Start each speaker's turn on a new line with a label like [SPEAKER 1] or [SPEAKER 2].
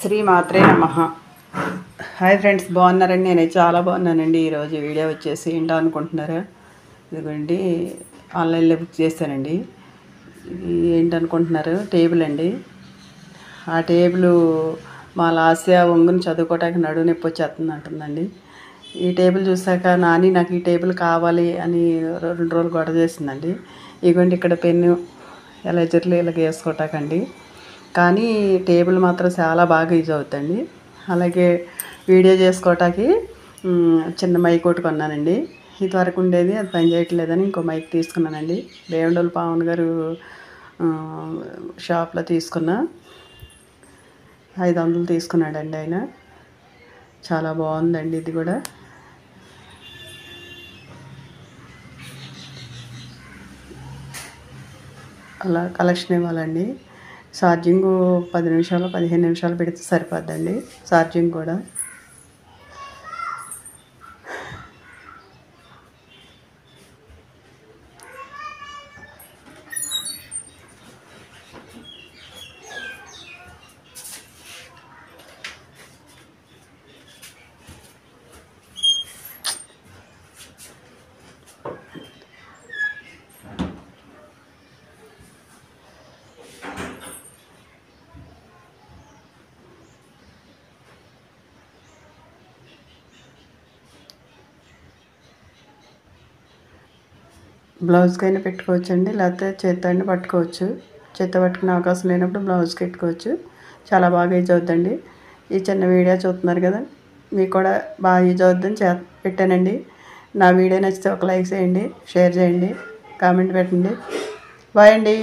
[SPEAKER 1] శ్రీ మాత్రే నమః. Hi friends, బాగున్నారండి? నేనైతే చాలా బాగున్నానండి. ఈరోజు వీడియో వచ్చేసి ఏంటో అనుకుంటున్నారా? ఇదిగోండి, ఆన్లైన్లో బుక్ చేశానండి. ఇది ఏంటనుకుంటున్నారు? టేబుల్ అండి. ఆ టేబుల్ మా లాస్య ఒంగుని చదువుకోవటానికి నడువు నొప్పి వచ్చేస్తుంది అంటుందండి. ఈ టేబుల్ చూసాక నాని నాకు ఈ టేబుల్ కావాలి అని 2 రోజులు గొడవ చేసిందండి. ఇదిగోండి, ఇక్కడ పెన్ను ఎలజర్లు ఇలాగ వేసుకోవటాకండి. కానీ టేబుల్ మాత్రం చాలా బాగా యూజ్ అవుతుందండి. అలాగే వీడియో చేసుకోవటానికి చిన్న మైక్ ఒకటి కొన్నానండి. ఇదివరకు ఉండేది, అది పని చేయట్లేదని ఇంకో మైక్ తీసుకున్నానండి. బేవండోలు పవన్ గారు షాప్లో తీసుకున్న 500 తీసుకున్నాడండి ఆయన. చాలా బాగుందండి ఇది కూడా. అలా కలెక్షన్ ఇవ్వాలండి. ఛార్జింగ్ 10 నిమిషాలు 15 నిమిషాలు పెడితే సరిపోద్దండి. ఛార్జింగ్ కూడా బ్లౌజ్కైనా పెట్టుకోవచ్చండి, లేకపోతే చేత్తో అయినా పట్టుకోవచ్చు. చేత్తో పట్టుకునే అవకాశం లేనప్పుడు బ్లౌజ్కి పెట్టుకోవచ్చు. చాలా బాగా యూజ్ అవుతుందండి. ఈ చిన్న వీడియో చూస్తున్నారు కదా, మీకు కూడా బాగా యూజ్ అవుతుందని పెట్టానండి. నా వీడియో నచ్చితే ఒక లైక్ చేయండి, షేర్ చేయండి, కామెంట్ పెట్టండి. బాయ్ అండి.